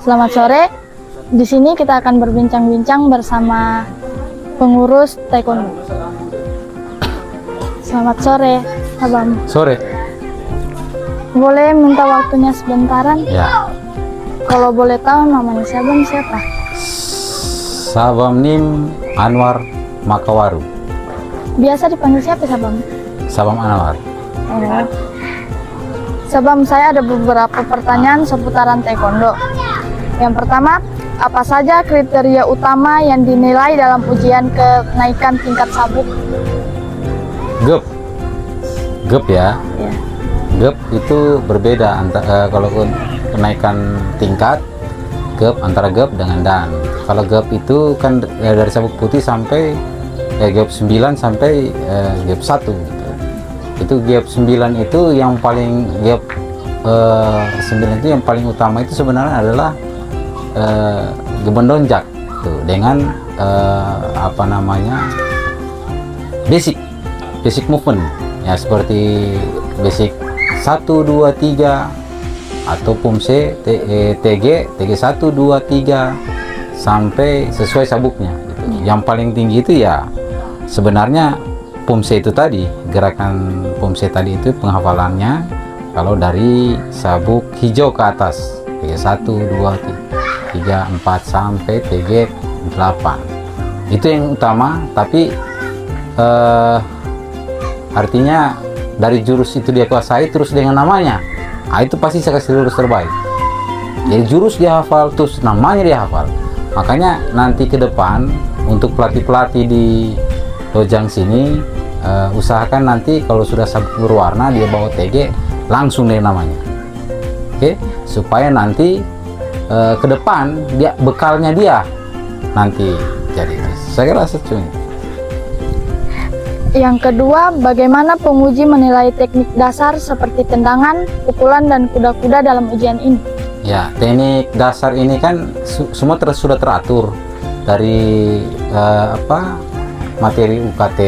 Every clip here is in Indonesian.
Selamat sore. Di sini kita akan berbincang-bincang bersama pengurus taekwondo. Selamat sore, Abang. Sore. Boleh minta waktunya sebentaran? Ya. Kalau boleh tahu namanya Sabam siapa? Sabam Nim Anwar Makawaru. Biasa dipanggil siapa Sabam? Sabam Anwar. Oh. Sabam, saya ada beberapa pertanyaan seputaran taekwondo. Yang pertama, apa saja kriteria utama yang dinilai dalam ujian kenaikan tingkat sabuk? GEP ya. Ya. GEP itu berbeda kalau kenaikan tingkat GEP antara GEP dengan DAN. Kalau GEP itu kan dari sabuk putih sampai GEP 9 sampai GEP 1 gitu. Itu GEP 9 itu yang paling GEP 9 itu yang paling utama itu sebenarnya adalah gebendonjak tuh dengan apa namanya basic movement ya, seperti basic 1 2 3 atau PUMC TG 1 2 3 sampai sesuai sabuknya gitu. Yang paling tinggi itu ya sebenarnya PUMC itu tadi, gerakan PUMC tadi itu penghafalannya kalau dari sabuk hijau ke atas TG 1 2 3 4 sampai TG 8 itu yang utama. Tapi artinya dari jurus itu dia kuasai terus dengan namanya, itu pasti saya kasih lurus terbaik. Jadi jurus dia hafal terus namanya dia hafal. Makanya nanti ke depan untuk pelatih-pelatih di Dojang sini usahakan nanti kalau sudah sabuk berwarna dia bawa TG langsung dari namanya, oke, supaya nanti ke depan dia bekalnya dia nanti jadi. Saya rasa cuma. Yang kedua, bagaimana penguji menilai teknik dasar seperti tendangan, pukulan, dan kuda-kuda dalam ujian ini? Ya, teknik dasar ini kan semua sudah teratur dari materi UKT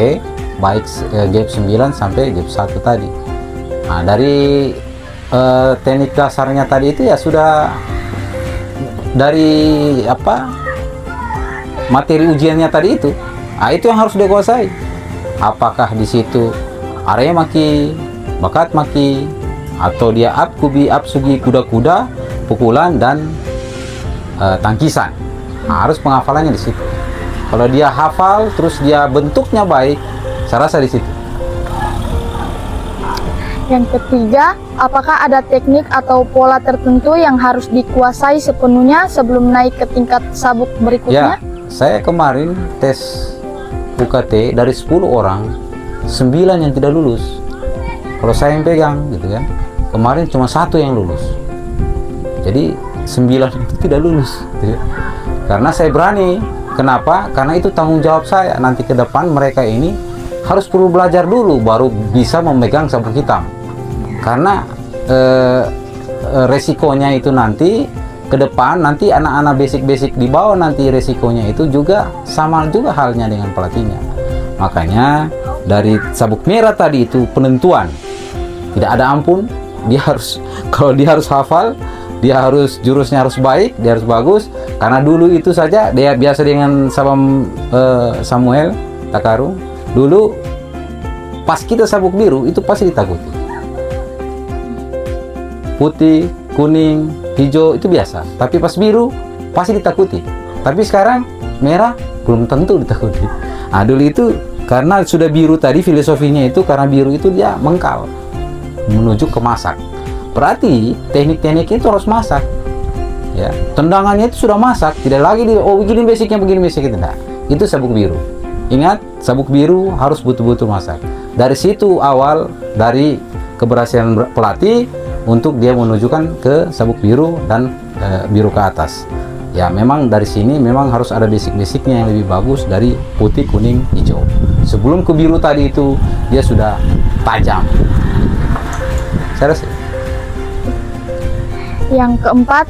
baik GEP 9 sampai GEP 1 tadi. Nah, dari teknik dasarnya tadi itu ya sudah dari materi ujiannya tadi itu. Nah, itu yang harus dikuasai. Apakah di situ area maki, bakat maki, atau dia kubi, sugi, kuda-kuda, pukulan dan tangkisan. Nah, harus penghafalannya di situ. Kalau dia hafal terus dia bentuknya baik, saya rasa di situ. Yang ketiga, apakah ada teknik atau pola tertentu yang harus dikuasai sepenuhnya sebelum naik ke tingkat sabuk berikutnya? Ya, saya kemarin tes UKT dari 10 orang, 9 yang tidak lulus. Kalau saya yang pegang gitu kan, kemarin cuma 1 yang lulus. Jadi 9 itu tidak lulus gitu. Karena saya berani. Kenapa? Karena itu tanggung jawab saya. Nanti ke depan mereka ini harus perlu belajar dulu baru bisa memegang sabuk hitam. Karena resikonya itu nanti ke depan nanti anak-anak basic di bawah nanti resikonya itu juga sama juga halnya dengan pelatihnya. Makanya dari sabuk merah tadi itu penentuan tidak ada ampun. Dia harus kalau dia harus hafal, dia harus jurusnya harus baik, dia harus bagus. Karena dulu itu saja dia biasa dengan Sabam Samuel Takarung. Dulu pas kita sabuk biru itu pasti ditakuti. Putih, kuning, hijau itu biasa. Tapi pas biru pasti ditakuti. Tapi sekarang merah belum tentu ditakuti. Nah, dulu itu karena sudah biru tadi filosofinya itu karena biru itu dia mengkal menuju ke masak. Berarti teknik-teknik itu harus masak. Ya, tendangannya itu sudah masak, tidak lagi begini basicnya tidak. Itu sabuk biru. Ingat, sabuk biru harus betul-betul masak. Dari situ awal dari keberhasilan pelatih untuk dia menunjukkan ke sabuk biru dan biru ke atas. Ya, memang dari sini memang harus ada basic-basicnya yang lebih bagus dari putih, kuning, hijau. Sebelum ke biru tadi itu dia sudah tajam. Saya rasa. Yang keempat,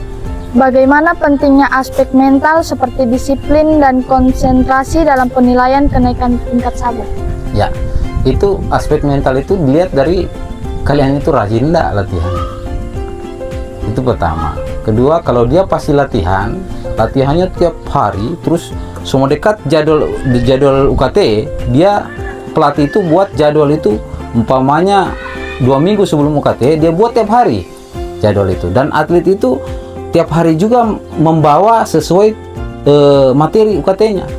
bagaimana pentingnya aspek mental seperti disiplin dan konsentrasi dalam penilaian kenaikan tingkat sabuk? Ya, itu aspek mental itu dilihat dari kalian itu rajin enggak latihan. Itu pertama. Kedua, kalau dia pasti latihannya tiap hari, terus semua dekat jadwal UKT, dia pelatih itu buat jadwal itu umpamanya 2 minggu sebelum UKT, dia buat tiap hari jadwal itu. Dan atlet itu tiap hari juga membawa sesuai materi UKT-nya.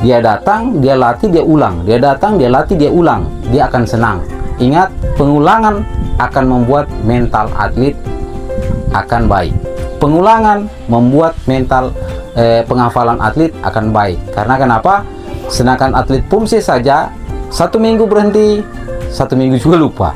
Dia datang, dia latih, dia ulang. Dia datang, dia latih, dia ulang. Dia akan senang. Ingat, pengulangan akan membuat mental atlet akan baik. Pengulangan membuat mental penghafalan atlet akan baik. Karena kenapa? Sedangkan atlet PUMSE saja 1 minggu berhenti, 1 minggu juga lupa.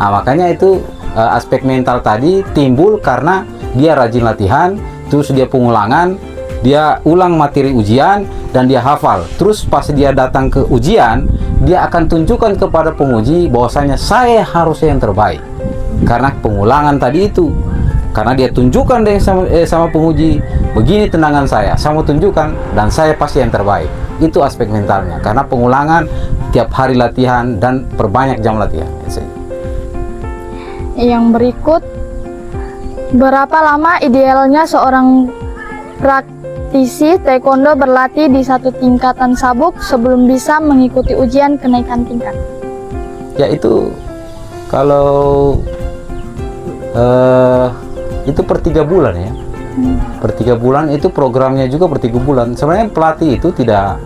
Nah, makanya itu aspek mental tadi timbul karena dia rajin latihan, terus dia pengulangan, dia ulang materi ujian, dan dia hafal. Terus pas dia datang ke ujian, dia akan tunjukkan kepada penguji bahwasanya saya harusnya yang terbaik. Karena pengulangan tadi itu. Karena dia tunjukkan deh sama penguji, begini tendangan saya mau tunjukkan, dan saya pasti yang terbaik. Itu aspek mentalnya. Karena pengulangan, tiap hari latihan, dan perbanyak jam latihan. Yang berikut, berapa lama idealnya seorang praktisi taekwondo berlatih di satu tingkatan sabuk sebelum bisa mengikuti ujian kenaikan tingkat? Ya itu kalau itu per 3 bulan ya. Per 3 bulan itu programnya juga per 3 bulan. Sebenarnya pelatih itu tidak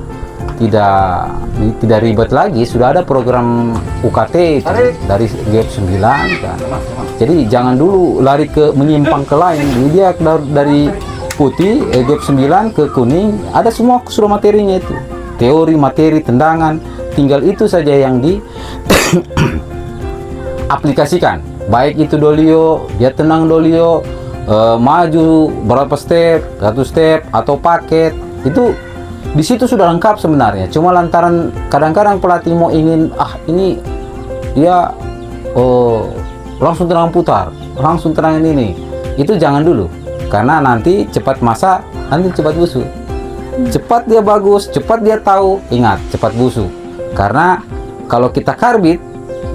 ribet lagi, sudah ada program UKT itu dari GAP 9 kan. Jadi jangan dulu lari menyimpang ke lain. Jadi dia dari putih GAP 9 ke kuning, ada semua sudah materinya itu. Teori, materi, tendangan, tinggal itu saja yang di aplikasikan. Baik itu dolio, dia tenang dolio, maju berapa step, 1 step atau paket, itu di situ sudah lengkap sebenarnya. Cuma lantaran kadang-kadang pelatih mau ingin ini dia langsung tenang putar, langsung tenang ini. Itu jangan dulu. Karena nanti cepat masa, nanti cepat busuk. Cepat dia bagus, cepat dia tahu, ingat cepat busuk. Karena kalau kita karbit,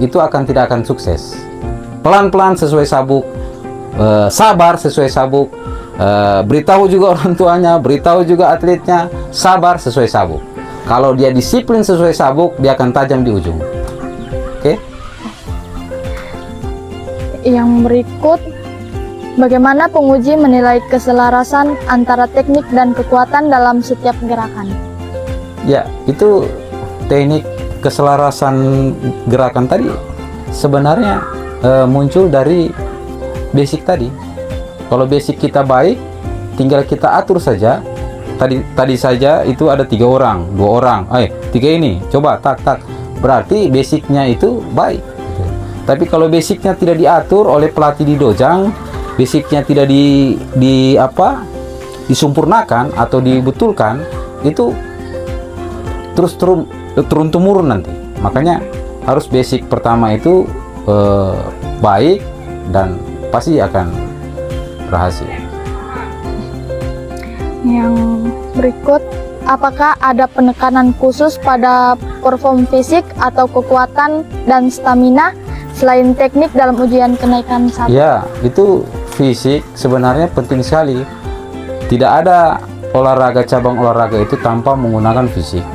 itu tidak akan sukses. Pelan-pelan sesuai sabuk, sabar sesuai sabuk, beritahu juga orang tuanya, beritahu juga atletnya, sabar sesuai sabuk. Kalau dia disiplin sesuai sabuk, dia akan tajam di ujung. Oke? Yang berikut, bagaimana penguji menilai keselarasan antara teknik dan kekuatan dalam setiap gerakan? Ya, itu teknik keselarasan gerakan tadi sebenarnya muncul dari basic tadi. Kalau basic kita baik, tinggal kita atur saja. Tadi saja itu ada 3 orang, 2 orang, 3 ini, coba tak. Berarti basicnya itu baik. Tapi kalau basicnya tidak diatur oleh pelatih di dojang, basicnya tidak disempurnakan atau dibetulkan, itu terus turun temurun nanti. Makanya harus basic pertama itu baik dan pasti akan berhasil. Yang berikut, apakah ada penekanan khusus pada perform fisik atau kekuatan dan stamina selain teknik dalam ujian kenaikan sabuk? Ya, itu fisik sebenarnya penting sekali. Tidak ada cabang olahraga itu tanpa menggunakan fisik.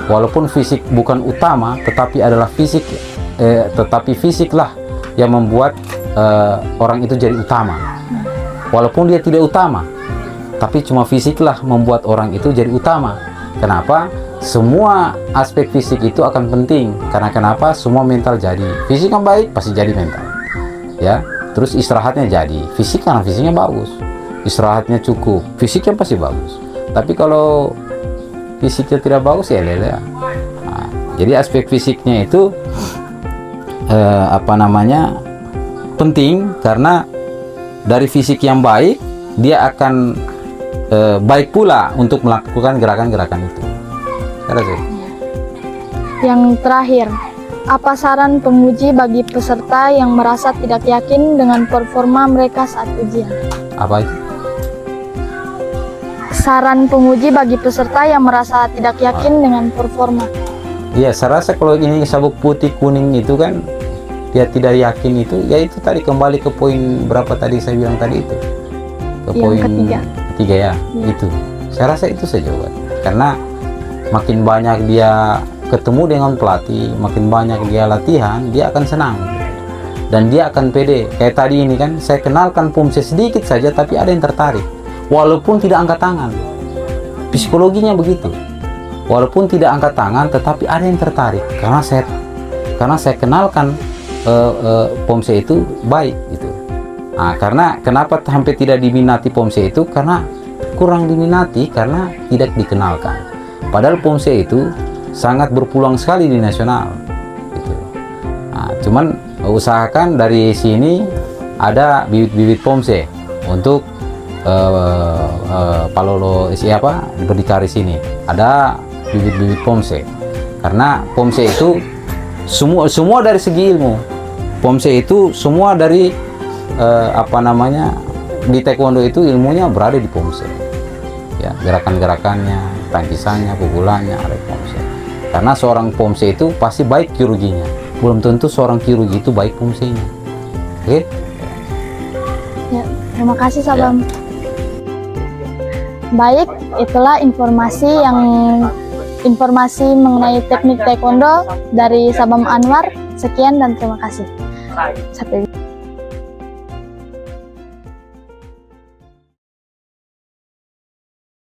Walaupun fisik bukan utama, tetapi adalah fisik. Tetapi fisiklah yang membuat orang itu jadi utama. Walaupun dia tidak utama, tapi cuma fisiklah membuat orang itu jadi utama. Kenapa? Semua aspek fisik itu akan penting. Karena kenapa? Semua mental jadi. Fisik yang baik pasti jadi mental. Ya, terus istirahatnya jadi. Fisik karena fisiknya bagus, istirahatnya cukup, fisiknya pasti bagus. Tapi kalau fisiknya tidak bagus ya lele. Nah, jadi aspek fisiknya itu penting, karena dari fisik yang baik dia akan baik pula untuk melakukan gerakan-gerakan itu. Yang terakhir, apa saran penguji bagi peserta yang merasa tidak yakin dengan performa mereka saat ujian? Apa itu? Saran penguji bagi peserta yang merasa tidak yakin dengan performa. Iya, saya rasa kalau ini sabuk putih kuning itu kan dia tidak yakin, itu ya itu tadi kembali ke poin berapa tadi saya bilang tadi itu. ke Yang poin ketiga. ketiga ya, Iya. itu. Saya rasa itu saja, Pak. Karena makin banyak dia ketemu dengan pelatih, makin banyak dia latihan, dia akan senang. Dan dia akan pede. Kayak tadi ini kan, saya kenalkan Pomse sedikit saja, tapi ada yang tertarik. Walaupun tidak angkat tangan. Psikologinya begitu. Walaupun tidak angkat tangan, tetapi ada yang tertarik. Karena saya kenalkan Pomse itu baik gitu. Nah, karena kenapa sampai tidak diminati Pomse itu? Karena kurang diminati karena tidak dikenalkan. Padahal Pomse itu sangat berpeluang sekali di nasional. Gitu. Nah, cuman usahakan dari sini ada bibit-bibit Pomse untuk Palolo siapa berdikari sini. Ada bibit-bibit Pomse. Karena Pomse itu semua dari segi ilmu. Pomse itu semua dari di taekwondo itu ilmunya berada di Pomse. Ya, gerakan-gerakannya, tangkisannya, pukulannya ada di Pomse. Karena seorang Pomse itu pasti baik kirurginya. Belum tentu seorang kirurgi itu baik Pomsenya. Oke? Ya, terima kasih Sabam. Baik, itulah informasi mengenai teknik taekwondo dari Sabam Anwar. Sekian dan terima kasih. Sampai